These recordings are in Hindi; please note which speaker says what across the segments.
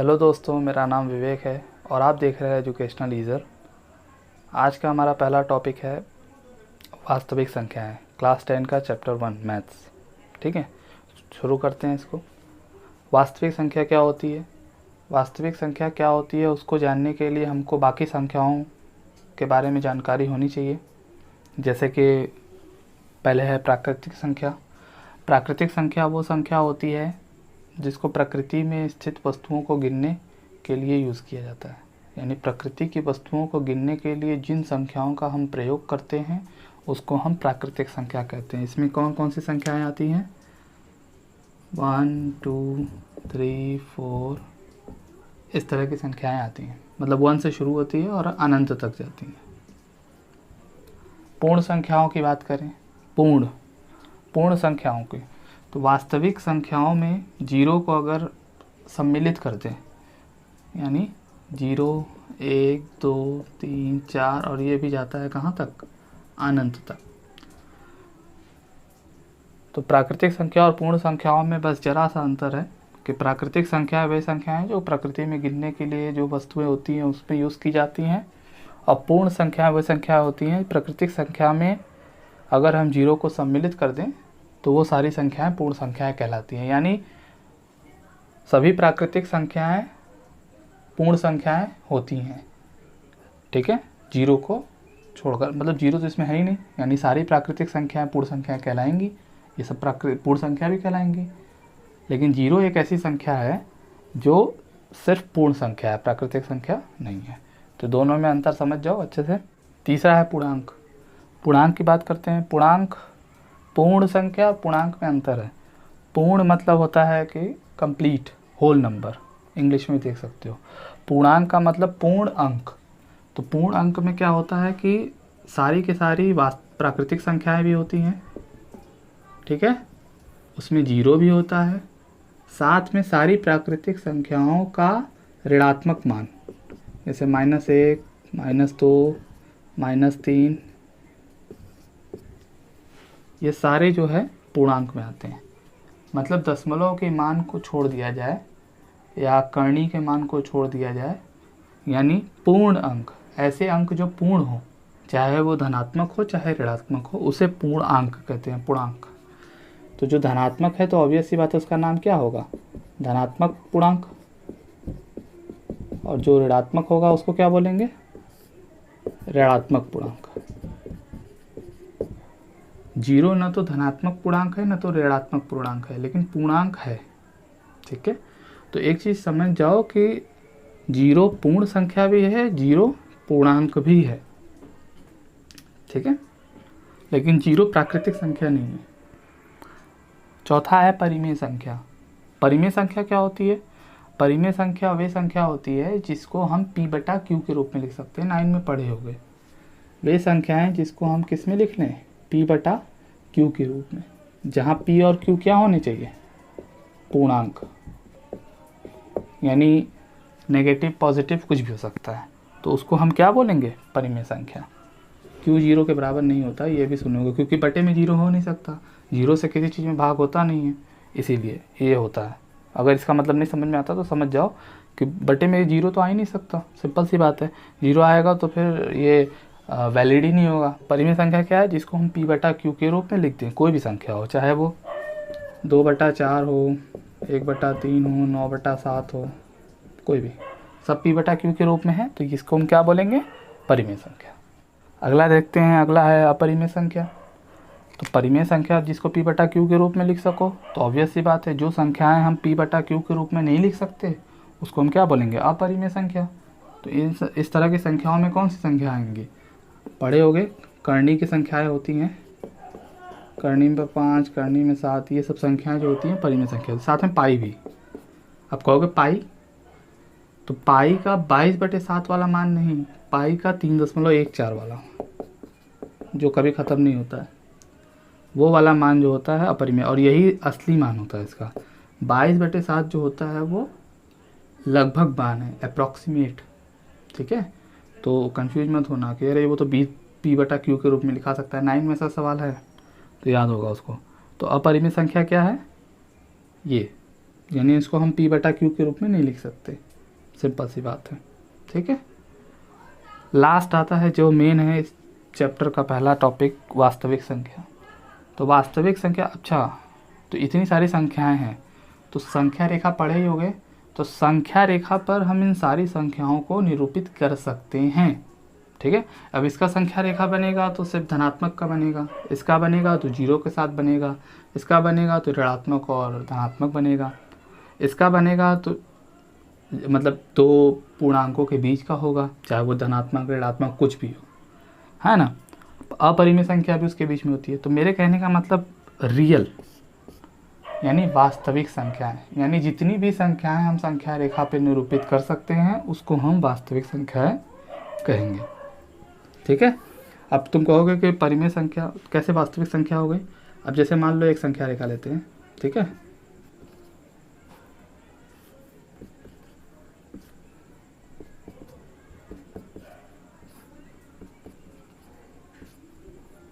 Speaker 1: हेलो दोस्तों, मेरा नाम विवेक है और आप देख रहे हैं एजुकेशनल ईज़र। आज का हमारा पहला टॉपिक है वास्तविक संख्याएं, क्लास 10 का चैप्टर 1 मैथ्स। ठीक है, शुरू करते हैं इसको। वास्तविक संख्या क्या होती है? वास्तविक संख्या क्या होती है उसको जानने के लिए हमको बाकी संख्याओं के बारे में जानकारी होनी चाहिए। जैसे कि पहले है प्राकृतिक संख्या। प्राकृतिक संख्या वो संख्या होती है जिसको प्रकृति में स्थित वस्तुओं को गिनने के लिए यूज़ किया जाता है। यानी प्रकृति की वस्तुओं को गिनने के लिए जिन संख्याओं का हम प्रयोग करते हैं उसको हम प्राकृतिक संख्या कहते हैं। इसमें कौन कौन सी संख्याएं आती हैं? 1 2 3 4 इस तरह की संख्याएं आती हैं। मतलब 1 से शुरू होती है और अनंत तक जाती हैं। पूर्ण संख्याओं की बात करें, पूर्ण संख्याओं की, तो वास्तविक संख्याओं में जीरो को अगर सम्मिलित कर दें, यानी 0 1 2 3 4 और ये भी जाता है कहाँ तक? अनंत तक। तो प्राकृतिक संख्या और पूर्ण संख्याओं में बस जरा सा अंतर है कि प्राकृतिक संख्या वे संख्याएं जो प्रकृति में गिनने के लिए जो वस्तुएं होती हैं उसमें यूज़ की जाती हैं, और पूर्ण संख्या वे संख्या होती हैं प्राकृतिक संख्या में अगर हम जीरो को सम्मिलित कर दें तो वो सारी संख्याएं पूर्ण संख्याएं कहलाती हैं। यानी सभी प्राकृतिक संख्याएं पूर्ण संख्याएं होती हैं। ठीक है, जीरो को छोड़कर, मतलब जीरो तो इसमें है ही नहीं, यानी सारी प्राकृतिक संख्याएं पूर्ण संख्याएं कहलाएंगी। ये सब पूर्ण संख्या भी कहलाएंगी, लेकिन जीरो एक ऐसी संख्या है जो सिर्फ पूर्ण संख्या है, प्राकृतिक संख्या नहीं है। तो दोनों में अंतर समझ जाओ अच्छे से। तीसरा है पूर्णांक। पूर्णांक की बात करते हैं। पूर्णांक, पूर्ण संख्या और पूर्णांक में अंतर है। पूर्ण मतलब होता है कि कंप्लीट, होल नंबर, इंग्लिश में देख सकते हो। पूर्णांक का मतलब पूर्ण अंक। तो पूर्ण अंक में क्या होता है कि सारी की सारी प्राकृतिक संख्याएं भी होती हैं, ठीक है, उसमें जीरो भी होता है, साथ में सारी प्राकृतिक संख्याओं का ऋणात्मक मान, जैसे -1 -2 -3, ये सारे जो है पूर्णांक में आते हैं। मतलब दशमलव के मान को छोड़ दिया जाए या कर्णी के मान को छोड़ दिया जाए, यानी पूर्ण अंक, ऐसे अंक जो पूर्ण हो, चाहे वो धनात्मक हो चाहे ऋणात्मक हो, उसे पूर्ण अंक कहते हैं, पूर्णांक। तो जो धनात्मक है तो ऑब्वियस सी बात है उसका नाम क्या होगा? धनात्मक पूर्णांक। और जो ऋणात्मक होगा उसको क्या बोलेंगे? ऋणात्मक पूर्णांक। जीरो न तो धनात्मक पूर्णांक है न तो ऋणात्मक पूर्णांक है, लेकिन पूर्णांक है। ठीक है, तो एक चीज़ समझ जाओ कि जीरो पूर्ण संख्या भी है, जीरो पूर्णांक भी है। ठीक है, लेकिन जीरो प्राकृतिक संख्या नहीं है। चौथा है परिमेय संख्या। परिमेय संख्या क्या होती है? परिमेय संख्या वे संख्या होती है जिसको हम P/Q के रूप में लिख सकते हैं। 9 में पढ़े होंगे। वे संख्याएं जिसको हम किस में लिख लें? P/Q के रूप में, जहाँ P और Q क्या होने चाहिए? पूर्णांक, यानी नेगेटिव पॉजिटिव कुछ भी हो सकता है, तो उसको हम क्या बोलेंगे? परिमेय संख्या। Q जीरो के बराबर नहीं होता, ये भी सुनोगे, क्योंकि बटे में जीरो हो नहीं सकता, जीरो से किसी चीज़ में भाग होता नहीं है, इसीलिए ये होता है। अगर इसका मतलब नहीं समझ में आता तो समझ जाओ कि बटे में जीरो तो आ ही नहीं सकता, सिंपल सी बात है। जीरो आएगा तो फिर ये वैलिड ही नहीं होगा। परिमेय संख्या क्या है? जिसको हम P/Q के रूप में लिखते हैं, कोई भी संख्या हो, चाहे वो 2/4 हो, 1/3 हो, 9/7 हो, कोई भी, सब P/Q के रूप में है, तो इसको हम क्या बोलेंगे? परिमेय संख्या। अगला देखते हैं, अगला है अपरिमेय संख्या। तो परिमेय संख्या जिसको P/Q के रूप में लिख सको, तो ऑब्वियस सी बात है जो संख्याएं हम P/Q के रूप में नहीं लिख सकते उसको हम क्या बोलेंगे? अपरिमेय संख्या। तो इस तरह की संख्याओं में कौन सी संख्या आएंगी? पढ़े होगे, कर्णी की संख्याएं होती हैं, कर्णी में 5, कर्णी में 7, ये सब संख्याएं जो होती हैं परिमेय संख्या। साथ में पाई भी। आप कहोगे पाई, तो पाई का 22/7 वाला मान नहीं, पाई का 3.14 वाला, जो कभी ख़त्म नहीं होता है, वो वाला मान जो होता है अपरिमेय, और यही असली मान होता है इसका। 22/7 जो होता है वो लगभग मान है, अप्रॉक्सीमेट। ठीक है, तो कंफ्यूज मत होना कि अरे वो तो P/Q के रूप में लिखा सकता है। 9 में ऐसा सवाल है तो याद होगा उसको। तो अपरिमेय संख्या क्या है? ये, यानी इसको हम P/Q के रूप में नहीं लिख सकते। सिंपल सी बात है। ठीक है, लास्ट आता है जो मेन है इस चैप्टर का पहला टॉपिक, वास्तविक संख्या। तो वास्तविक संख्या, अच्छा तो इतनी सारी संख्याएं हैं, तो संख्या रेखा पढ़े ही होंगे। तो संख्या रेखा पर हम इन सारी संख्याओं को निरूपित कर सकते हैं। ठीक है, अब इसका संख्या रेखा बनेगा तो सिर्फ धनात्मक का बनेगा, इसका बनेगा तो जीरो के साथ बनेगा, इसका बनेगा तो ऋणात्मक और धनात्मक बनेगा, इसका बनेगा तो मतलब दो पूर्णांकों के बीच का होगा, चाहे वो धनात्मक ऋणात्मक कुछ भी हो, है ना। अपरिमेय संख्या भी उसके बीच में होती है। तो मेरे कहने का मतलब रियल यानी वास्तविक संख्याएं, यानी जितनी भी संख्याएं हम संख्या रेखा पे निरूपित कर सकते हैं उसको हम वास्तविक संख्याएं कहेंगे। ठीक है, अब तुम कहोगे कि परिमेय संख्या कैसे वास्तविक संख्या हो गई। अब जैसे मान लो एक संख्या रेखा लेते हैं, ठीक है,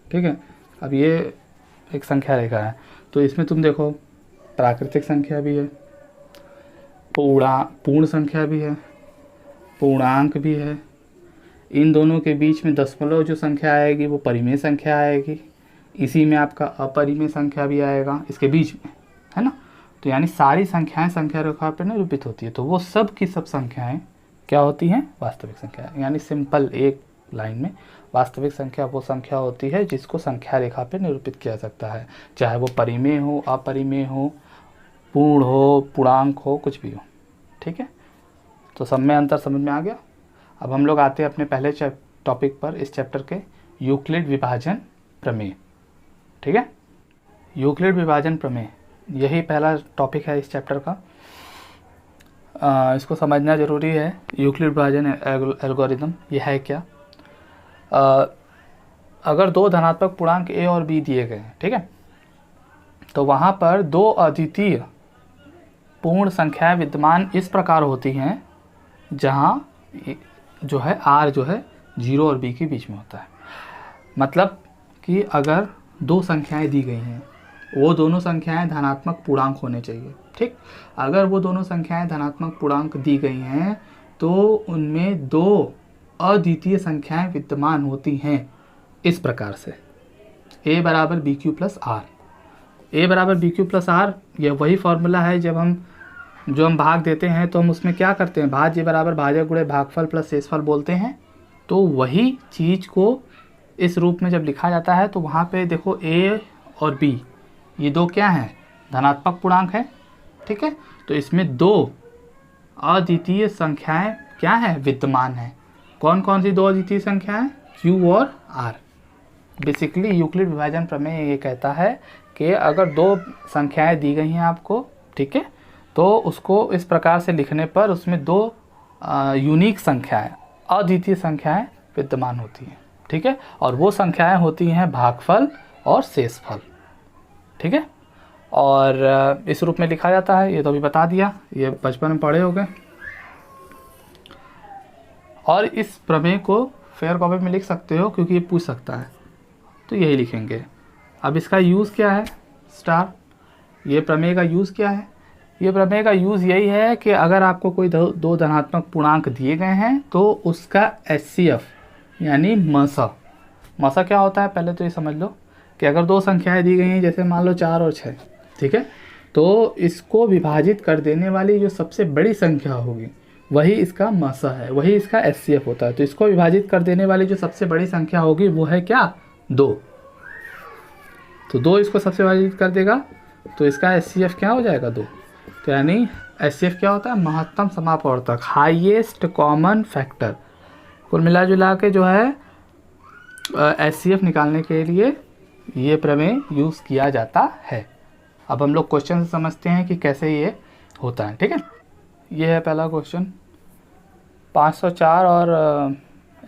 Speaker 1: ठीक है, अब ये एक संख्या रेखा है, तो इसमें तुम देखो प्राकृतिक संख्या भी है, पूर्ण संख्या भी है, पूर्णांक भी है, इन दोनों के बीच में दशमलव जो संख्या आएगी वो परिमेय संख्या आएगी, इसी में आपका अपरिमेय संख्या भी आएगा इसके बीच में, है ना। तो यानी सारी संख्याएं संख्या रेखा पर निरूपित होती है, तो वो सब की सब संख्याएं क्या होती हैं, वास्तविक संख्या। यानी सिंपल एक लाइन में वास्तविक संख्या वो संख्या होती है जिसको संख्या रेखा पे निरूपित किया सकता है, चाहे वो परिमेय हो, अपरिमेय हो, पूर्ण हो, पूर्णांक हो, कुछ भी हो। ठीक है, तो सब में अंतर समझ में आ गया। अब हम लोग आते हैं अपने पहले टॉपिक पर इस चैप्टर के, यूक्लिड विभाजन प्रमेय। ठीक है, यूक्लिड विभाजन प्रमेय यही पहला टॉपिक है इस चैप्टर का। इसको समझना ज़रूरी है। यूक्लिड विभाजन एल्गोरिदम ये है क्या। अगर दो धनात्मक पूर्णांक a और b दिए गए हैं, ठीक है, तो वहाँ पर दो अद्वितीय पूर्ण संख्याएं विद्यमान इस प्रकार होती हैं जहाँ जो है r जो है 0 और b के बीच में होता है। मतलब कि अगर दो संख्याएं दी गई हैं, वो दोनों संख्याएं धनात्मक पूर्णांक होने चाहिए। ठीक, अगर वो दोनों संख्याएं धनात्मक पूर्णांक दी गई हैं तो उनमें दो अद्वितीय संख्याएं विद्यमान होती हैं इस प्रकार से, a बराबर B Q plus R. a बराबर बी क्यू प्लस आर यह वही फॉर्मूला है जब हम भाग देते हैं तो हम उसमें क्या करते हैं, भाज्य बराबर भाजक गुणे भागफल प्लस शेषफल बोलते हैं। तो वही चीज़ को इस रूप में जब लिखा जाता है तो वहाँ पे देखो a और b ये दो क्या हैं, धनात्मक पूर्णांक है। ठीक है, तो इसमें दो अद्वितीय संख्याएं क्या है, विद्यमान है। कौन कौन सी दो अद्वितीय संख्याएं, q और r। बेसिकली यूक्लिड विभाजन प्रमेय ये कहता है कि अगर दो संख्याएं दी गई हैं आपको, ठीक है, तो उसको इस प्रकार से लिखने पर उसमें दो यूनिक संख्याएं, अद्वितीय संख्याएं विद्यमान होती हैं। ठीक है, और वो संख्याएं होती हैं भागफल और शेषफल। ठीक है, और इस रूप में लिखा जाता है, ये तो अभी बता दिया, ये बचपन में पढ़े होंगे। और इस प्रमेय को फेयर कॉपी में लिख सकते हो क्योंकि ये पूछ सकता है, तो यही लिखेंगे। अब इसका यूज़ क्या है स्टार, ये प्रमेय का यूज़ क्या है। ये प्रमेय का यूज़ यही है कि अगर आपको कोई दो धनात्मक पूर्णांक दिए गए हैं तो उसका HCF यानी मसा क्या होता है, पहले तो ये समझ लो कि अगर दो संख्याएं दी गई हैं, जैसे मान लो 4 और 6, ठीक है, तो इसको विभाजित कर देने वाली जो सबसे बड़ी संख्या होगी वही इसका मसा है, वही इसका HCF होता है। तो इसको विभाजित कर देने वाली जो सबसे बड़ी संख्या होगी वो है क्या, 2। तो 2 इसको सबसे विभाजित कर देगा तो इसका HCF क्या हो जाएगा, 2। तो यानी HCF क्या होता है, महत्तम समापवर्तक, हाईएस्ट कॉमन फैक्टर। कुल मिला जुला के जो है HCF निकालने के लिए ये प्रमेय यूज़ किया जाता है। अब हम लोग क्वेश्चन से समझते हैं कि कैसे ये होता है। ठीक है, ये है पहला क्वेश्चन, 504 और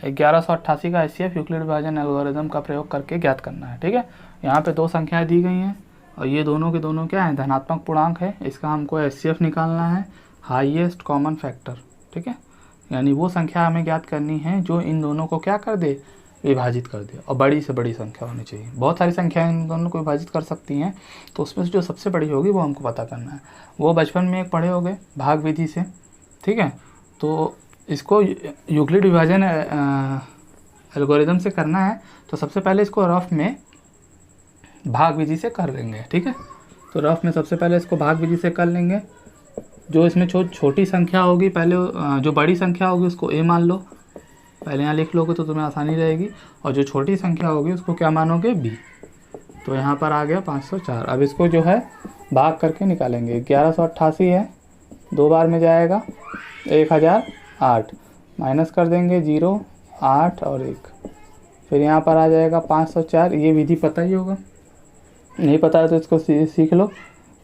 Speaker 1: 1188 का HCF यूक्लिड विभाजन एल्गोरिदम का प्रयोग करके ज्ञात करना है। ठीक है, यहाँ पे दो संख्याएं दी गई हैं और ये दोनों के दोनों क्या है, धनात्मक पूर्णांक है। इसका हमको HCF निकालना है, हाईएस्ट कॉमन फैक्टर। ठीक है, यानी वो संख्या हमें ज्ञात करनी है जो इन दोनों को क्या कर दे, विभाजित कर दे, और बड़ी से बड़ी संख्या होनी चाहिए। बहुत सारी संख्याएं इन दोनों को विभाजित कर सकती हैं, तो उसमें से जो सबसे बड़ी होगी वो हमको पता करना है। वो बचपन में एक पढ़े होंगे भाग विधि से। ठीक है, तो इसको यूक्लिड विभाजन एल्गोरिदम से करना है तो सबसे पहले इसको रफ में भाग विधि से कर लेंगे, ठीक है। तो रफ में सबसे पहले इसको भाग विधि से कर लेंगे। जो इसमें छोटी संख्या होगी पहले, जो बड़ी संख्या होगी उसको a मान लो, पहले यहाँ लिख लोगे तो तुम्हें आसानी रहेगी, और जो छोटी संख्या होगी उसको क्या मानोगे, b। तो यहाँ पर आ गया 504। अब इसको जो है भाग करके निकालेंगे। 1188 है, 2 बार में जाएगा 1008, माइनस कर देंगे 0, 8 और 1, फिर यहाँ पर आ जाएगा 504। ये विधि पता ही होगा, नहीं पता है तो इसको सीख लो,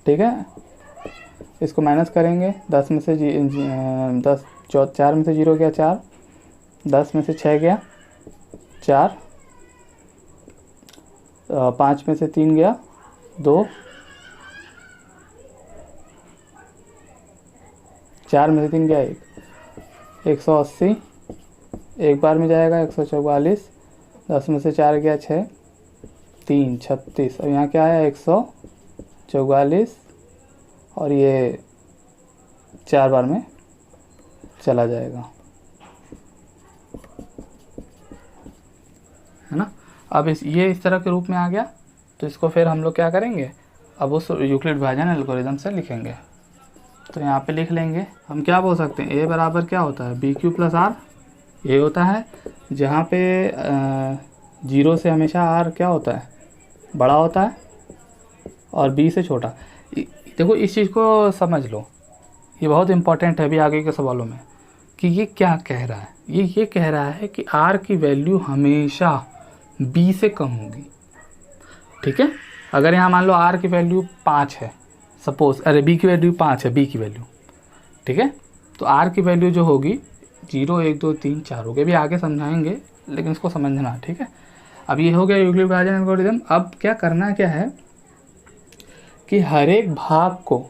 Speaker 1: ठीक है। इसको माइनस करेंगे, 10 में से 4 में से 0 गया 4, 10 में से 6 गया 4, 5 में से 3 गया 2, 4 में से 3 गया 1, 180, एक बार में जाएगा 144, 10 में से 4 गया 6, 3, 36, और यहाँ क्या आया 144, और ये 4 बार में चला जाएगा, है ना। अब ये इस तरह के रूप में आ गया। तो इसको फिर हम लोग क्या करेंगे, अब उस यूक्लिड विभाजन एल्गोरिदम से लिखेंगे। तो यहाँ पे लिख लेंगे, हम क्या बोल सकते हैं, a बराबर क्या होता है, BQ प्लस R। ये होता है जहाँ पे 0 से हमेशा R क्या होता है, बड़ा होता है, और B से छोटा। देखो इस चीज़ को समझ लो, ये बहुत इंपॉर्टेंट है अभी आगे के सवालों में, कि ये क्या कह रहा है। ये कह रहा है कि R की वैल्यू हमेशा B से कम होगी, ठीक है। अगर यहाँ मान लो R की वैल्यू 5 है सपोज, अरे B की वैल्यू 5 है, B की वैल्यू, ठीक है। तो R की वैल्यू जो होगी 0, 1, 2, 3, 4 होगी। अभी आगे समझाएंगे लेकिन इसको समझना, ठीक है। अब ये हो गया यूक्लिड विभाजन एल्गोरिदम। अब क्या करना क्या है कि हर एक भाग को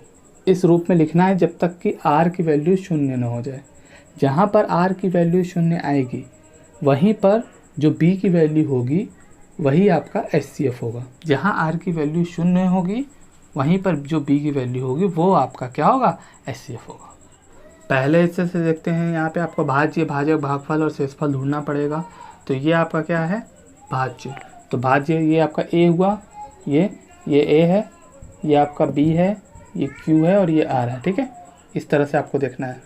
Speaker 1: इस रूप में लिखना है जब तक कि R की वैल्यू 0 न हो जाए। जहाँ पर R की वैल्यू 0 आएगी वहीं पर जो B की वैल्यू होगी वही आपका HCF होगा। जहाँ R की वैल्यू 0 होगी वहीं पर जो B की वैल्यू होगी वो आपका क्या होगा, HCF होगा। पहले हिस्से से देखते हैं, यहाँ पे आपको भाज्य, भाजक, भागफल और शेषफल ढूंढना पड़ेगा। तो ये आपका क्या है, भाज्य। तो भाज्य ये आपका A हुआ, ये A है, ये आपका B है, ये Q है और ये R है, ठीक है। इस तरह से आपको देखना है।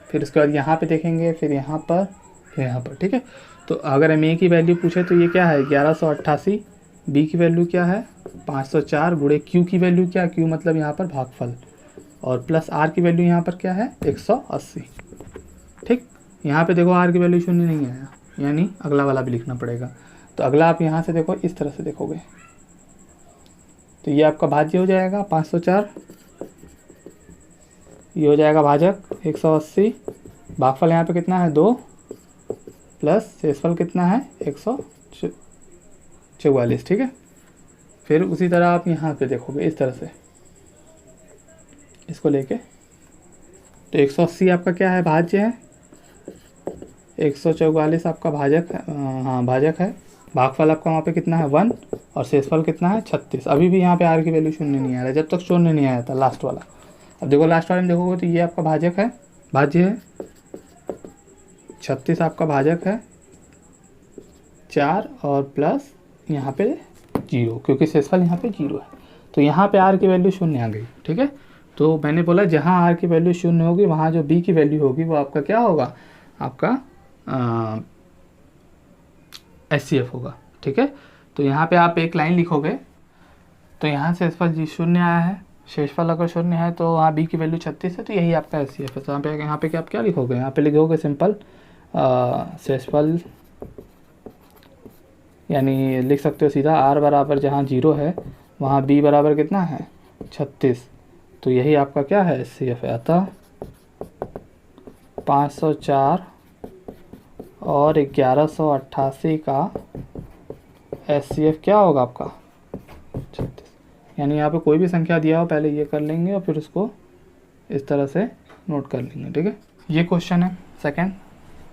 Speaker 1: फिर उसके बाद यहाँ पे देखेंगे, फिर यहाँ पर, फिर यहाँ पर, ठीक है। तो अगर हम A की वैल्यू पूछे तो ये क्या है 1188, B की वैल्यू क्या है 504, गुणे Q की वैल्यू क्या, Q मतलब यहाँ पर भागफल, और प्लस R की वैल्यू यहाँ पर क्या है 180, ठीक। यहाँ पे देखो R की वैल्यू 0 नहीं आया, यानी अगला वाला भी लिखना पड़ेगा। तो अगला आप यहाँ से देखो, इस तरह से देखोगे तो ये आपका भाज्य हो जाएगा 504, ये हो जाएगा भाजक 180, भागफल यहाँ पे कितना है 2, प्लस शेषफल कितना है 144, ठीक है। फिर उसी तरह आप यहाँ पे देखोगे इस तरह से इसको लेके, तो 180 आपका क्या है, भाज्य है, 144 आपका भाजक है, हाँ भाजक है। भागफल आपका वहाँ पे कितना है 1, और शेषफल कितना है 36। अभी भी यहाँ पे R की वैल्यू 0 नहीं आ रहा है, जब तक 0 नहीं आया था लास्ट वाला। अब देखो लास्ट वाले में देखोगे तो ये आपका भाजक है, भाज्य है, 36 आपका भाजक है, 4 और प्लस यहाँ पे 0, क्योंकि शेषफल यहाँ पे 0 है। तो यहाँ पे R की वैल्यू 0 आ गई, ठीक है। तो मैंने बोला जहाँ R की वैल्यू 0 होगी वहाँ जो B की वैल्यू होगी वो आपका क्या होगा, आपका HCF होगा, ठीक है। तो यहाँ पे आप एक लाइन लिखोगे, तो यहाँ शेषफल 0 आया है, शेषफल अगर 0 है तो वहाँ B की वैल्यू 36 है, तो यही आपका HCF है। तो यहाँ पे आप क्या लिखोगे, यहाँ पे लिखोगे सिंपल शेषफल, यानी लिख सकते हो सीधा R बराबर जहाँ 0 है वहाँ B बराबर कितना है 36, तो यही आपका क्या है HCF है। अतः 504 और 1188 का HCF क्या होगा आपका 36। यानी यहाँ पे कोई भी संख्या दिया हो पहले ये कर लेंगे और फिर उसको इस तरह से नोट कर लेंगे, ठीक है। ये क्वेश्चन है सेकंड।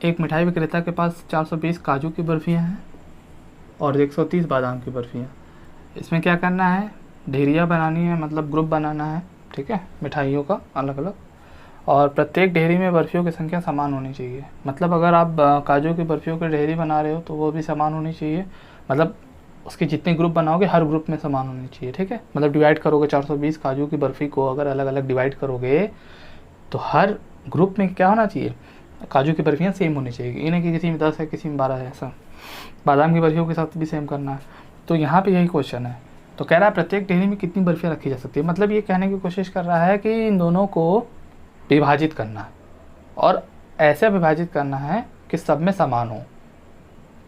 Speaker 1: एक मिठाई विक्रेता के पास 420 काजू की बर्फियाँ हैं और 130 बादाम की बर्फियाँ। इसमें क्या करना है, ढेरिया बनानी है, मतलब ग्रुप बनाना है, ठीक है, मिठाइयों का अलग अलग। और प्रत्येक ढेरी में बर्फियों की संख्या समान होनी चाहिए। मतलब अगर आप काजू की बर्फियों की ढेरी बना रहे हो तो वो भी समान होनी चाहिए, मतलब उसके जितने ग्रुप बनाओगे हर ग्रुप में समान होनी चाहिए, ठीक है। मतलब डिवाइड करोगे 420 काजू की बर्फ़ी को अगर अलग अलग डिवाइड करोगे तो हर ग्रुप में क्या होना चाहिए, काजू की बर्फियाँ सेम होनी चाहिए, ये नहीं कि किसी में 10 है किसी में 12 है, ऐसा। बादाम की बर्फियों के साथ भी सेम करना है। तो यहाँ पे यही क्वेश्चन है। तो कह रहा है प्रत्येक ढेरी में कितनी बर्फियाँ रखी जा सकती है, मतलब ये कहने की कोशिश कर रहा है कि इन दोनों को विभाजित करना है और ऐसे विभाजित करना है कि सब में समान हो।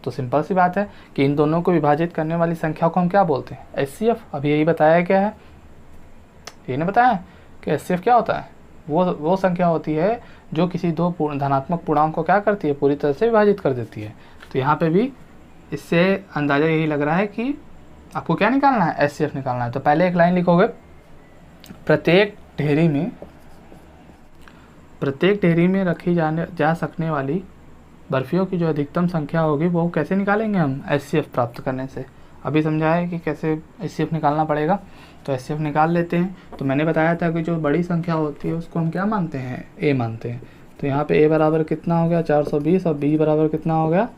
Speaker 1: तो सिंपल सी बात है कि इन दोनों को विभाजित करने वाली संख्या को हम क्या बोलते हैं, एचसीएफ। अभी यही बताया क्या है, यही नहीं बताया कि एचसीएफ क्या होता है, वो संख्या होती है जो किसी दो धनात्मक पूर्णांक को क्या करती है, पूरी तरह से विभाजित कर देती है। तो यहाँ पे भी इससे अंदाज़ा यही लग रहा है कि आपको क्या निकालना है, एचसीएफ निकालना है। तो पहले एक लाइन लिखोगे, प्रत्येक ढेरी में रखी जा सकने वाली बर्फियों की जो अधिकतम संख्या होगी वो कैसे निकालेंगे हम, एचसीएफ प्राप्त करने से। अभी समझा है कि कैसे एचसीएफ निकालना पड़ेगा। तो एचसीएफ निकाल लेते हैं। तो मैंने बताया था कि जो बड़ी संख्या होती है उसको हम क्या मानते हैं, ए मानते हैं। तो यहाँ पे ए बराबर कितना हो गया 420 और बी बराबर कितना हो गया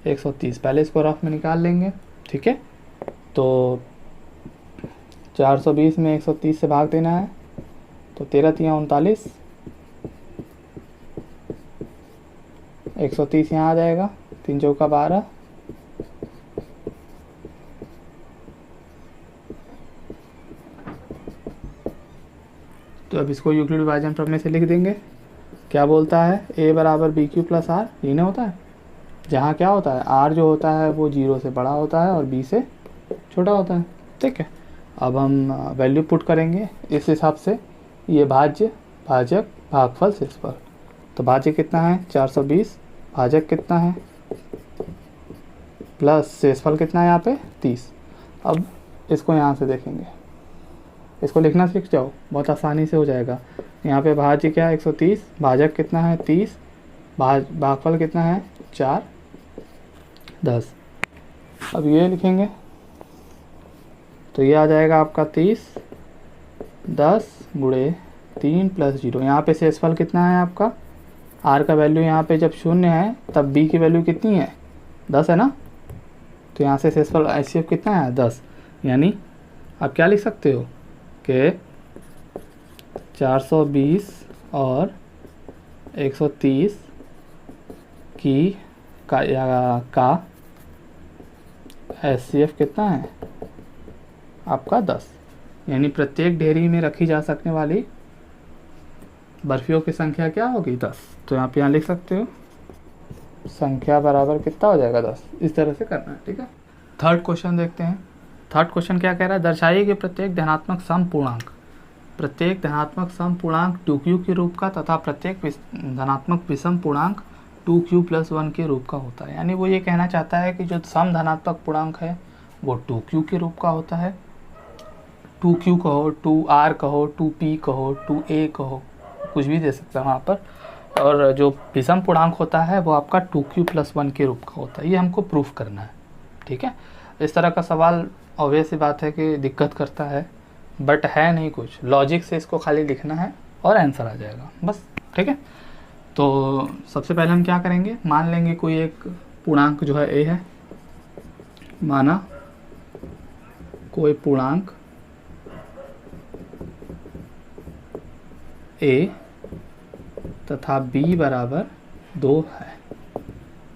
Speaker 1: 130। पहले इसको रफ में निकाल लेंगे, ठीक है। तो 420 में 130 से भाग देना है, तो 13 तिया 39, 130 यहाँ आ जाएगा, 3 चौका 12, तो अब इसको यूक्लिड विभाजन प्रमेय से लिख देंगे। क्या बोलता है, ए बराबर बी क्यू प्लस आर, ये नहीं होता है, जहाँ क्या होता है आर जो होता है वो 0 से बड़ा होता है और बी से छोटा होता है, ठीक है। अब हम वैल्यू पुट करेंगे इस हिसाब से, ये भाज्य, भाजक, भागफल, शेषफल। तो भाज्य कितना है 420, भाजक कितना है प्लस शेषफल कितना है यहाँ पे 30। अब इसको यहाँ से देखेंगे, इसको लिखना सीख जाओ, बहुत आसानी से हो जाएगा। यहाँ पे भाज्य क्या है 130, भाजक कितना है 30, भागफल कितना है 4, 10। अब ये लिखेंगे तो ये आ जाएगा आपका 30, 10 गुणे 3 प्लस 0। यहाँ पे शेषफल कितना है आपका, आर का वैल्यू यहाँ पे जब 0 है तब बी की वैल्यू कितनी है 10 है ना। तो यहाँ से शेषफल एचसीएफ कितना है 10। यानी आप क्या लिख सकते हो कि 420 और 130 का एचसीएफ कितना है आपका 10। यानी प्रत्येक ढेरी में रखी जा सकने वाली बर्फियों की संख्या क्या होगी 10। तो आप यहाँ लिख सकते हो संख्या बराबर कितना हो जाएगा 10। इस तरह से करना है, ठीक है। थर्ड क्वेश्चन देखते हैं। थर्ड क्वेश्चन क्या कह रहा है, दर्शाइए कि प्रत्येक धनात्मक सम पूर्णांक 2q के रूप का तथा प्रत्येक धनात्मक विषम पूर्णांक 2q + 1 के रूप का होता है। यानी वो ये कहना चाहता है कि जो सम धनात्मक पूर्णांक है वो 2q के रूप का होता है। 2q कहो, 2r कहो, 2p कहो, 2a कहो, कुछ भी दे सकता है वहाँ पर। और जो विषम पूर्णांक होता है वो आपका 2q + 1 के रूप का होता है। ये हमको प्रूफ करना है, ठीक है। इस तरह का सवाल ऑब्वियस सी बात है कि दिक्कत करता है, बट है नहीं कुछ, लॉजिक से इसको खाली लिखना है और आंसर आ जाएगा बस, ठीक है। तो सबसे पहले हम क्या करेंगे, मान लेंगे कोई एक पूर्णांक जो है a है, माना कोई पूर्णांक a तथा b बराबर 2 है।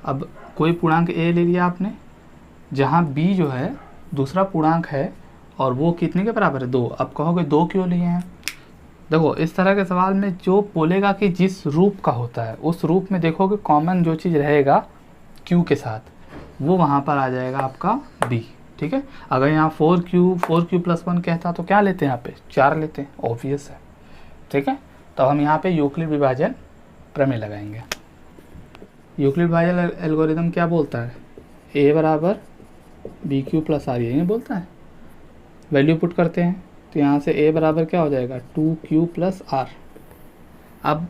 Speaker 1: अब कोई पूर्णांक a ले लिया आपने, जहाँ b जो है दूसरा पूर्णांक है और वो कितने के बराबर है 2। अब कहोगे 2 क्यों लिए हैं। देखो इस तरह के सवाल में जो बोलेगा कि जिस रूप का होता है उस रूप में देखोगे कॉमन जो चीज़ रहेगा q के साथ वो वहाँ पर आ जाएगा आपका b, ठीक है। अगर यहाँ 4q + 1 कहता तो क्या लेते हैं, यहाँ पे 4 लेते हैं, ऑब्वियस है, ठीक है। तो हम यहाँ पे यूक्लिड विभाजन प्रमेय लगाएंगे। यूक्लिड विभाजन एल्गोरिदम क्या बोलता है, a बराबर bq + r, यही बोलता है। वैल्यू पुट करते हैं तो यहाँ से a बराबर क्या हो जाएगा 2q + r। अब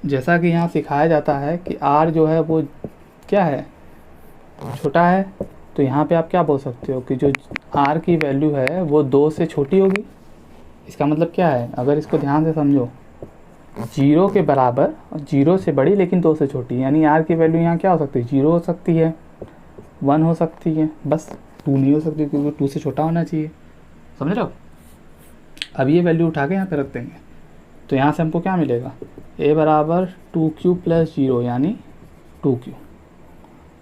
Speaker 1: जैसा कि यहाँ सिखाया जाता है कि r जो है वो क्या है, छोटा है, तो यहाँ पे आप क्या बोल सकते हो कि जो r की वैल्यू है वो 2 से छोटी होगी। इसका मतलब क्या है, अगर इसको ध्यान से समझो जीरो के बराबर, जीरो से बड़ी लेकिन दो से छोटी, यानी आर की वैल्यू यहाँ क्या हो सकती है, जीरो हो सकती है, 1 हो सकती है, बस 2 नहीं हो सकती क्योंकि 2 से छोटा होना चाहिए। समझ रहे हो? अब ये वैल्यू उठा के यहाँ पे रख देंगे, तो यहाँ से हमको क्या मिलेगा, a बराबर 2q प्लस 0 यानी 2q,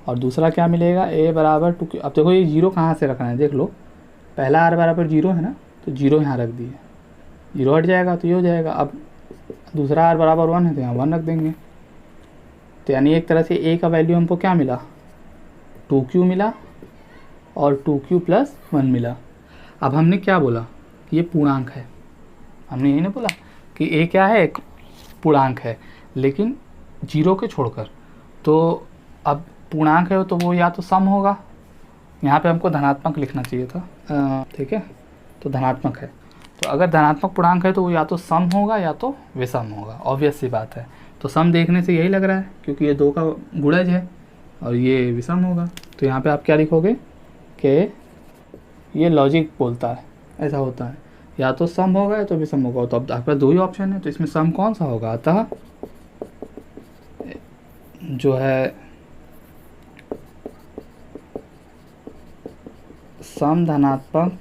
Speaker 1: और दूसरा क्या मिलेगा, a बराबर 2q। अब देखो ये जीरो कहाँ से रखना है, देख लो, पहला r बराबर जीरो है ना, तो जीरो यहाँ रख दिए, जीरो हट जाएगा तो ये हो जाएगा। अब दूसरा r बराबर 1 है तो यहाँ 1 रख देंगे, तो यानी एक तरह से a का वैल्यू हमको क्या मिला, 2q मिला और 2q प्लस 1 मिला। अब हमने क्या बोला, ये पूर्णांक है, हमने यही नहीं बोला कि a क्या है, एक पूर्णांक है लेकिन जीरो के छोड़कर, तो अब पूर्णांक है तो वो या तो सम होगा, यहाँ पे हमको धनात्मक लिखना चाहिए था, ठीक है, तो धनात्मक है, तो अगर धनात्मक पूर्णांक है तो वो या तो सम होगा या तो विषम होगा, ऑब्वियस सी बात है। तो सम देखने से यही लग रहा है क्योंकि ये दो का गुणज है और ये विषम होगा, तो यहाँ पे आप क्या लिखोगे कि ये लॉजिक बोलता है ऐसा होता है, या तो सम होगा या तो विषम होगा, तो अब आपके पास दो ही ऑप्शन है, तो इसमें सम कौन सा होगा, अतः जो है सम धनात्मक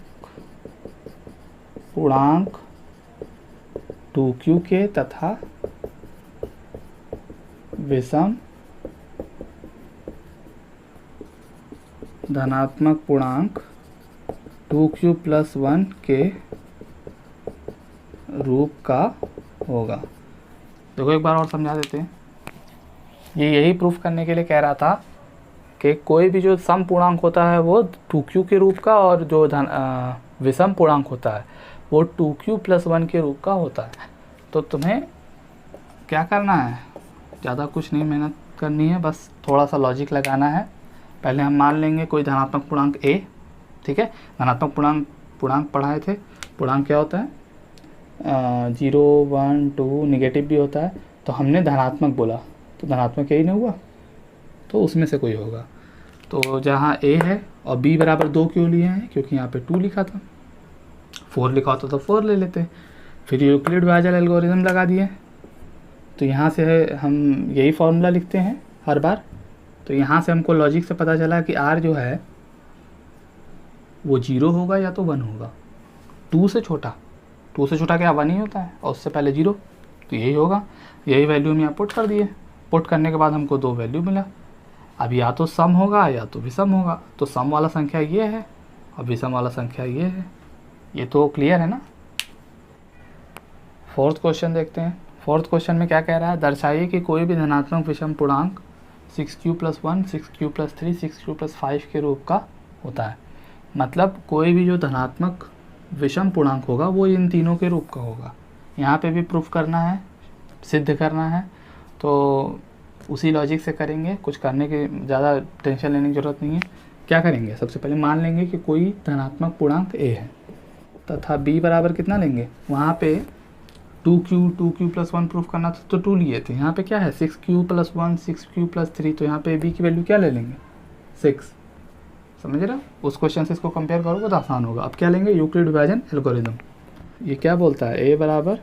Speaker 1: पूर्णांक 2q के तथा विषम धनात्मक पूर्णांक 2q प्लस 1 के रूप का होगा। देखो एक बार और समझा देते हैं, ये यही प्रूफ करने के लिए कह रहा था कि कोई भी जो सम पूर्णांक होता है वो 2q के रूप का, और जो विषम पूर्णांक होता है वो 2q प्लस 1 के रूप का होता है। तो तुम्हें क्या करना है, ज़्यादा कुछ नहीं मेहनत करनी है, बस थोड़ा सा लॉजिक लगाना है। पहले हम मान लेंगे कोई धनात्मक पूर्णांक a, ठीक है, धनात्मक पूर्णांक पढ़ाए थे, पूर्णांक क्या होता है, 0 1 2, निगेटिव भी होता है, तो हमने धनात्मक बोला तो धनात्मक यही नहीं हुआ, तो उसमें से कोई होगा। तो जहाँ a है और b बराबर 2 क्यों लिए हैं, क्योंकि यहाँ पे 2 लिखा था, 4 लिखा होता तो 4 ले लेते, फिर यूक्लिड डिवीजन एल्गोरिथम लगा दिए, तो यहाँ से हम यही फॉर्मूला लिखते हैं हर बार। तो यहाँ से हमको लॉजिक से पता चला कि r जो है वो 0 होगा या तो 1 होगा, 2 से छोटा क्या 1 ही होता है, और उससे पहले 0, तो यही होगा। यही वैल्यू हम यहाँ पुट कर दिए, पुट करने के बाद हमको दो वैल्यू मिला। अब या तो सम होगा या तो विषम होगा, तो सम वाला संख्या ये है और विषम वाला संख्या ये है। ये तो क्लियर है ना। फोर्थ क्वेश्चन देखते हैं। फोर्थ क्वेश्चन में क्या कह रहा है, दर्शाइए कि कोई भी धनात्मक विषम पूर्णांक 6q plus 1, 6q plus 3, 6q plus 5 के रूप का होता है। मतलब कोई भी जो धनात्मक विषम पूर्णांक होगा वो इन तीनों के रूप का होगा। यहाँ पे भी प्रूफ करना है, सिद्ध करना है, तो उसी लॉजिक से करेंगे, कुछ करने की ज़्यादा टेंशन लेने की ज़रूरत नहीं है। क्या करेंगे, सबसे पहले मान लेंगे कि कोई धनात्मक पूर्णांक a है तथा b बराबर कितना लेंगे, वहाँ पे 2q प्लस 1 प्रूफ करना था तो 2 लिए थे, यहाँ पे क्या है 6q प्लस 1, 6q प्लस 3, तो यहाँ पे b की वैल्यू क्या ले लेंगे 6। समझ रहे हो, उस क्वेश्चन से इसको कंपेयर करोगे तो आसान होगा। अब क्या लेंगे, यूक्लिड डिवीजन एल्गोरिथम। ये क्या बोलता है, a बराबर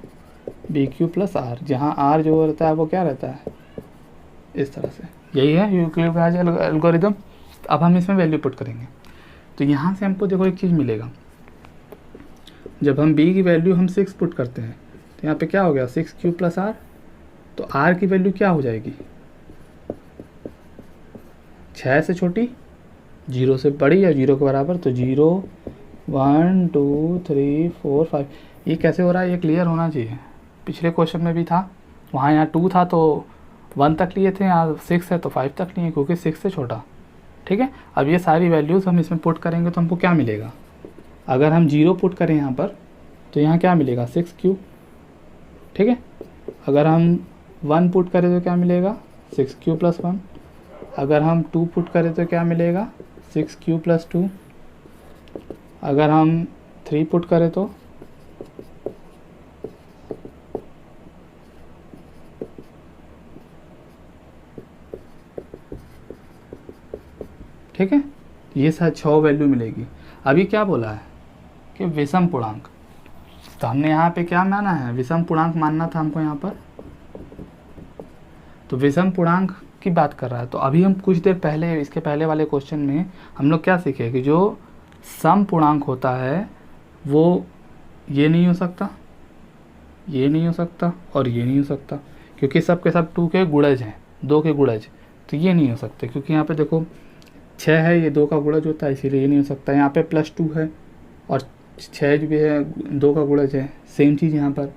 Speaker 1: bq प्लस r, जहाँ r जो रहता है वो क्या रहता है इस तरह से, यही है यूक्लिड डिवीजन एल्गोरिथम। अब हम इसमें वैल्यू पुट करेंगे तो यहाँ से हमको देखो एक चीज़ मिलेगा, जब हम b की वैल्यू हम 6 पुट करते हैं तो यहाँ पे क्या हो गया 6q प्लस r, तो r की वैल्यू क्या हो जाएगी 6 से छोटी, 0 से बड़ी या 0 के बराबर, तो 0 1 2 3 4 5। ये कैसे हो रहा है, ये क्लियर होना चाहिए। पिछले क्वेश्चन में भी था, वहाँ यहाँ 2 था तो 1 तक लिए थे, यहाँ 6 है तो 5 तक लिए क्योंकि 6 से छोटा। ठीक है, अब ये सारी वैल्यूज़ हम इसमें पुट करेंगे तो हमको क्या मिलेगा, अगर हम 0 पुट करें यहाँ पर तो यहाँ क्या मिलेगा 6q। ठीक है, अगर हम 1 पुट करें तो क्या मिलेगा 6q प्लस 1, अगर हम 2 पुट करें तो क्या मिलेगा 6q प्लस 2, अगर हम 3 पुट करें तो ठीक है, ये 6 वैल्यू मिलेगी। अभी क्या बोला है कि विषम पूर्णांक, तो हमने यहाँ पे क्या माना है, विषम पूर्णांक मानना था हमको यहाँ पर, तो विषम पूर्णांक की बात कर रहा है। तो अभी हम कुछ देर पहले, इसके पहले वाले क्वेश्चन में हम लोग क्या सीखे कि जो सम पूर्णांक होता है वो ये नहीं हो सकता, ये नहीं हो सकता और ये नहीं हो सकता, क्योंकि सब के सब 2 के गुणज हैं, 2 के गुणज। तो ये नहीं हो सकते क्योंकि यहाँ पे देखो 6 है, ये 2 का गुणज होता है, इसीलिए ये नहीं हो सकता। यहाँ पे +2 है और 6 भी है, 2 का गुणज है, सेम चीज़ यहाँ पर।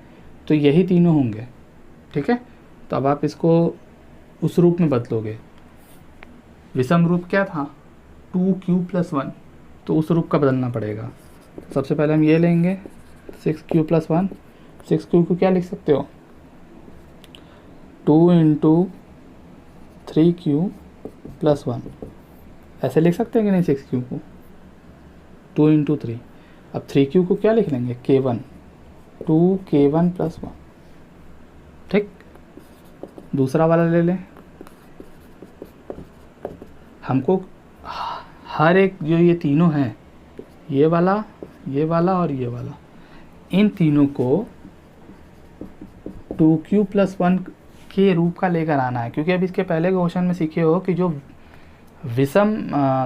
Speaker 1: तो यही तीनों होंगे, ठीक है। तो अब आप इसको उस रूप में बदलोगे। विषम रूप क्या था, 2q + 1, तो उस रूप का बदलना पड़ेगा। सबसे पहले हम ये लेंगे 6q + 1। 6q को क्या लिख सकते हो, 2 × 3q + 1, ऐसे लिख सकते हैं कि नहीं 6q को, 2 × 3। अब 3q को क्या लिख लेंगे, k1, 2k1 + 1, ठीक। दूसरा वाला ले लें। हमको हर एक जो ये तीनों हैं, ये वाला और ये वाला, इन तीनों को 2q + 1 के रूप का लेकर आना है। क्योंकि अब इसके पहले के क्वेश्चन में सीखे हो कि जो विषम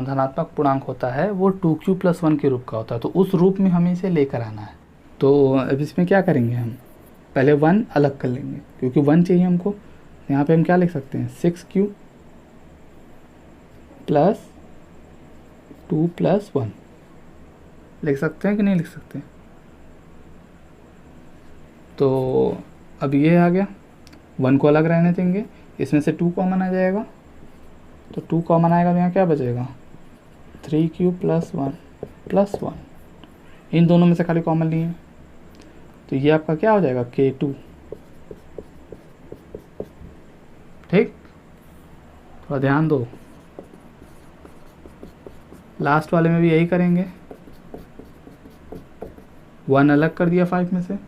Speaker 1: धनात्मक पूर्णांक होता है वो 2q + 1 के रूप का होता है, तो उस रूप में हमें इसे लेकर आना है। तो अब इसमें क्या करेंगे, हम पहले 1 अलग कर लेंगे क्योंकि 1 चाहिए हमको। यहाँ पे हम क्या लिख सकते हैं, 6q + 2 + 1 लिख सकते हैं कि नहीं लिख सकते। तो अब ये आ गया, 1 को अलग रहने देंगे, इसमें से 2 कॉमन आ जाएगा, तो 2 कॉमन आएगा तो यहाँ क्या बचेगा, 3q + 1 + 1। इन दोनों में से खाली कॉमन लिए, तो ये आपका क्या हो जाएगा, k2, ठीक। थोड़ा ध्यान दो, लास्ट वाले में भी यही करेंगे। 1 अलग कर दिया 5 में से,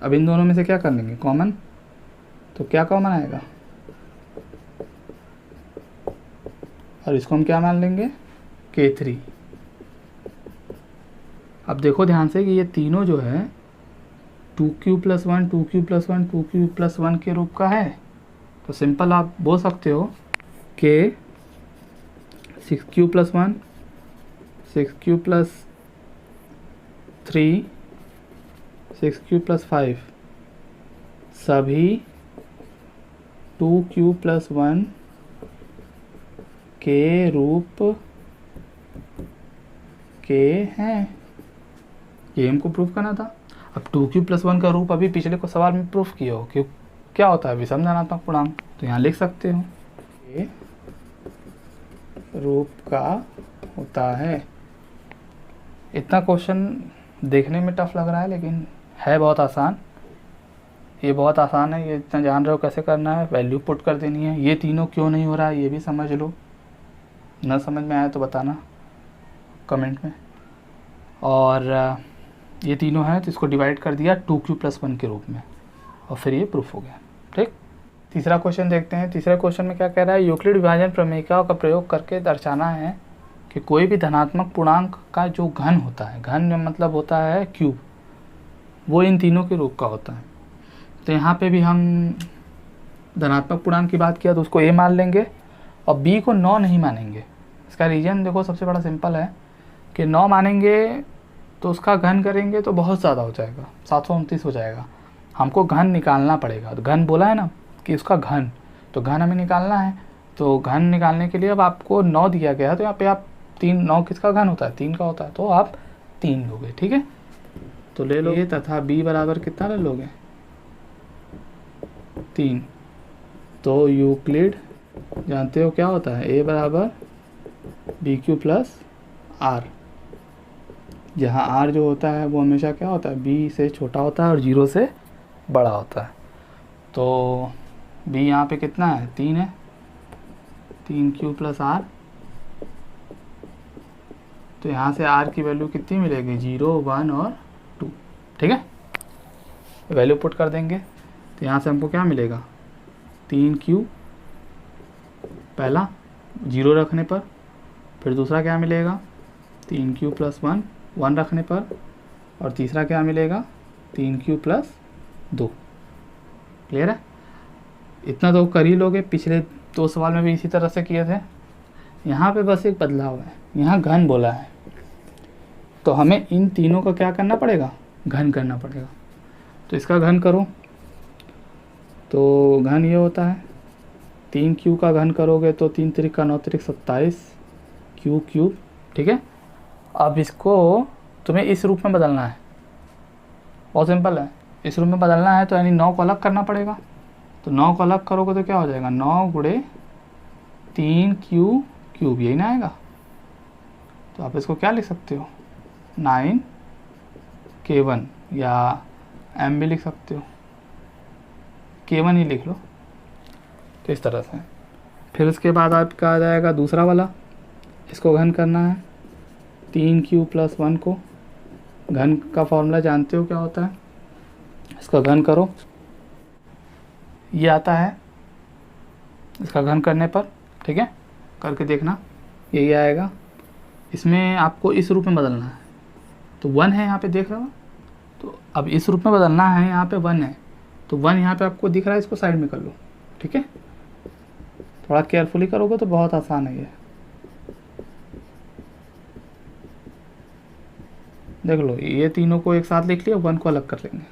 Speaker 1: अब इन दोनों में से क्या कर लेंगे, कॉमन। तो क्या कॉमन आएगा, और इसको हम क्या मान लेंगे, k3। अब देखो ध्यान से कि ये तीनों जो है 2q + 1, 2q + 1, 2q + 1 के रूप का है। तो सिंपल आप बोल सकते हो कि 6q + 1, 6q + 3, 6q + 5 सभी 2q + 1 के रूप के हैं। ये हमको प्रूफ करना था। अब 2q + 1 का रूप अभी पिछले को सवाल में प्रूफ किया हो कि क्या होता है, विषम धनात्मक पूर्णांक। तो यहाँ लिख सकते हो ये रूप का होता है। इतना क्वेश्चन देखने में टफ लग रहा है लेकिन है बहुत आसान। ये बहुत आसान है, ये इतना जान रहे हो कैसे करना है, वैल्यू पुट कर देनी है। ये तीनों क्यों नहीं हो रहा है ये भी समझ लो, ना समझ में आया तो बताना कमेंट में। और ये तीनों हैं तो इसको डिवाइड कर दिया 2q + 1 के रूप में और फिर ये प्रूफ हो गया, ठीक। तीसरा क्वेश्चन देखते हैं। तीसरे क्वेश्चन में क्या कह रहा है, यूक्लिड विभाजन प्रमेयिका का प्रयोग करके दर्शाना है कि कोई भी धनात्मक पूर्णांक का जो घन होता है, घन मतलब होता है क्यूब, वो इन तीनों के रूप का होता है। तो यहाँ पे भी हम धनात्मक पूर्णांक की बात किया तो उसको a मान लेंगे और b को 9 नहीं मानेंगे। इसका रीज़न देखो सबसे बड़ा सिंपल है कि 9 मानेंगे तो उसका घन करेंगे तो बहुत ज़्यादा हो जाएगा, 729 हो जाएगा। हमको घन निकालना पड़ेगा। तो घन बोला है ना कि उसका घन, तो घन हमें निकालना है। तो घन निकालने के लिए अब आपको 9 दिया गया है तो यहाँ पे आप 3, 9 किसका घन होता है, 3 का होता है, तो आप 3 लोगे, ठीक है। तो ले लो ये तथा b बराबर कितना ले लोगे, 3। तो यूक्लिड जानते हो क्या होता है, a बराबर bq + r, जहाँ r जो होता है वो हमेशा क्या होता है, b से छोटा होता है और 0 से बड़ा होता है। तो b यहाँ पे कितना है, 3 है, 3q + r। तो यहाँ से r की वैल्यू कितनी मिलेगी, 0, 1 और 2, ठीक है। वैल्यू पुट कर देंगे तो यहाँ से हमको क्या मिलेगा, 3q पहला 0 रखने पर, फिर दूसरा क्या मिलेगा 3q + 1 1 रखने पर, और तीसरा क्या मिलेगा 3q + 2। क्लियर है। इतना तो कर ही लोगे, पिछले 2 सवाल में भी इसी तरह से किए थे। यहाँ पे बस एक बदलाव है, यहाँ घन बोला है, तो हमें इन तीनों का क्या करना पड़ेगा, घन करना पड़ेगा। तो इसका घन करो, तो घन ये होता है 3q का घन करोगे तो 3 त्रिक 9 त्रिक 27 q क्यूब, ठीक है। अब इसको तुम्हें इस रूप में बदलना है, बहुत सिंपल है, इस रूप में बदलना है, तो यानी 9 को अलग करना पड़ेगा। तो 9 को अलग करोगे तो क्या हो जाएगा, 9 गुणे 3q क्यूब, यही ना आएगा। तो आप इसको क्या लिख सकते हो, 9k1, या m भी लिख सकते हो, k1 ही लिख लो। तो इस तरह से फिर उसके बाद आपका आ जाएगा दूसरा वाला, इसको घन करना है 3q + 1 को। घन का फॉर्मूला जानते हो क्या होता है, इसका घन करो, ये आता है इसका घन करने पर, ठीक है, करके देखना यही आएगा। इसमें आपको इस रूप में बदलना है, तो 1 है यहाँ पे, देख रहे हो, तो अब इस रूप में बदलना है, यहाँ पे 1 है, तो 1 यहाँ पे आपको दिख रहा है, इसको साइड में कर लो, ठीक है। थोड़ा केयरफुली करोगे तो बहुत आसान है ये, देख लो, ये तीनों को एक साथ लिख लिया, 1 को अलग कर लेंगे।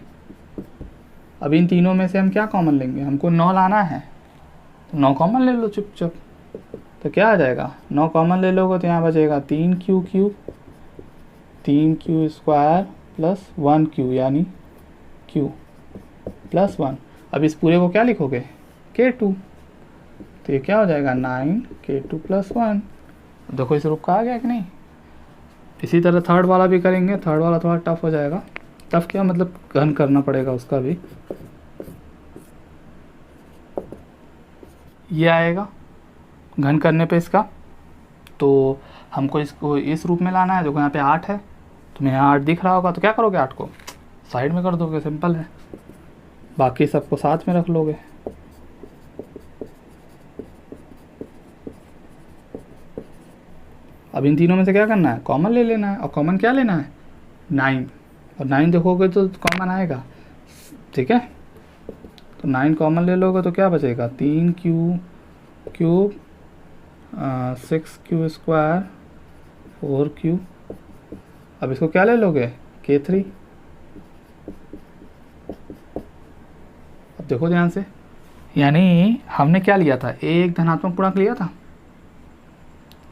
Speaker 1: अब इन तीनों में से हम क्या कॉमन लेंगे, हमको 9 लाना है, तो 9 कॉमन ले लो चुपचाप, तो क्या आ जाएगा, 9 कॉमन ले लोगे तो यहाँ बचेगा 3q cube, 3q square + 1q, यानी q + 1। अब इस पूरे को क्या लिखोगे, k2, तो ये क्या हो जाएगा 9k2 + 1। देखो इस रूप का आ गया कि नहीं। इसी तरह थर्ड वाला भी करेंगे, थर्ड वाला थोड़ा टफ हो जाएगा, टफ क्या मतलब घन करना पड़ेगा उसका भी। ये आएगा घन करने पे इसका, तो हमको इसको इस रूप में लाना है। देखो यहाँ पे 8 है, तुम्हें यहाँ 8 दिख रहा होगा, तो क्या करोगे, 8 को साइड में कर दोगे, सिंपल है, बाकी सबको साथ में रख लोगे। अब इन तीनों में से क्या करना है, कॉमन ले लेना है, और कॉमन क्या लेना है, 9, और 9 देखोगे तो कॉमन आएगा, ठीक है। तो 9 कॉमन ले लोगे तो क्या बचेगा, 3q cube 6q square 4q। अब इसको क्या ले लोगे, k3। अब देखो ध्यान से, यानी हमने क्या लिया था, एक धनात्मक पूर्णांक लिया था,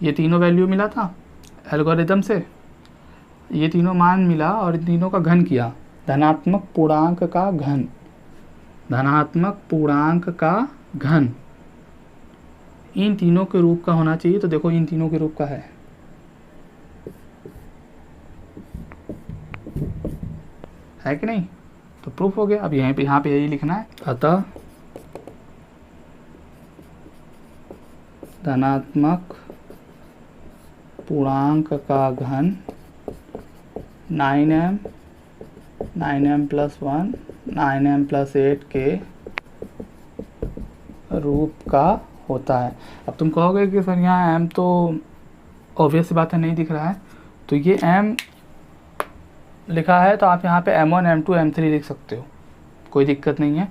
Speaker 1: ये तीनों वैल्यू मिला था एल्गोरिदम से, ये तीनों मान मिला और इन तीनों का घन किया, धनात्मक पूर्णांक का घन, धनात्मक पूर्णांक का घन इन तीनों के रूप का होना चाहिए। तो देखो इन तीनों के रूप का है कि नहीं, तो प्रूफ हो गया। अब यहाँ पे यही लिखना है, अतः धनात्मक पूर्णांक का घन 9m + 1 9m + 8 के रूप का होता है। अब तुम कहोगे कि सर यहाँ m तो ऑब्वियस सी बात है नहीं दिख रहा है, तो ये m लिखा है, तो आप यहाँ पे m1 m2 m3 लिख सकते हो, कोई दिक्कत नहीं है,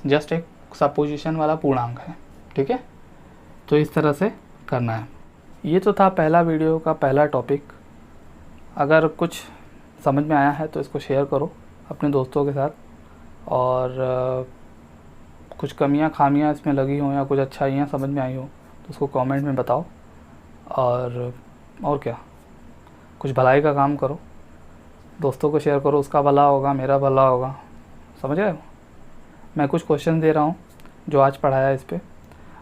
Speaker 1: जस्ट एक सपोजिशन वाला पूर्णांक है, ठीक है। तो इस तरह से करना है। ये तो था पहला वीडियो का पहला टॉपिक। अगर कुछ समझ में आया है तो इसको शेयर करो अपने दोस्तों के साथ, और कुछ कमियां खामियां इसमें लगी हो या कुछ अच्छाइयाँ समझ में आई हो तो उसको कमेंट में बताओ। और क्या, कुछ भलाई का काम करो, दोस्तों को शेयर करो, उसका भला होगा, मेरा भला होगा, समझ रहे हो। मैं कुछ क्वेश्चन दे रहा हूँ जो आज पढ़ाया इस पर,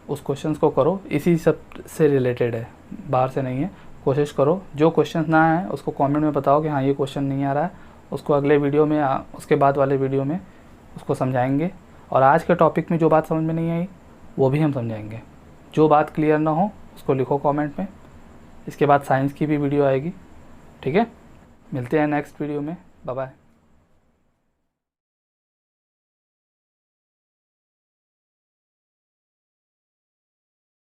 Speaker 1: उस क्वेश्चंस को करो, इसी सब से रिलेटेड है, बाहर से नहीं है। कोशिश करो, जो क्वेश्चन ना आए उसको कमेंट में बताओ कि हाँ ये क्वेश्चन नहीं आ रहा है, उसको अगले वीडियो में उसके बाद वाले वीडियो में उसको समझाएंगे। और आज के टॉपिक में जो बात समझ में नहीं आई वो भी हम समझाएंगे। जो बात क्लियर ना हो उसको लिखो कमेंट में। इसके बाद साइंस की भी वीडियो आएगी, ठीक है। मिलते हैं नेक्स्ट वीडियो में, बाय बाय।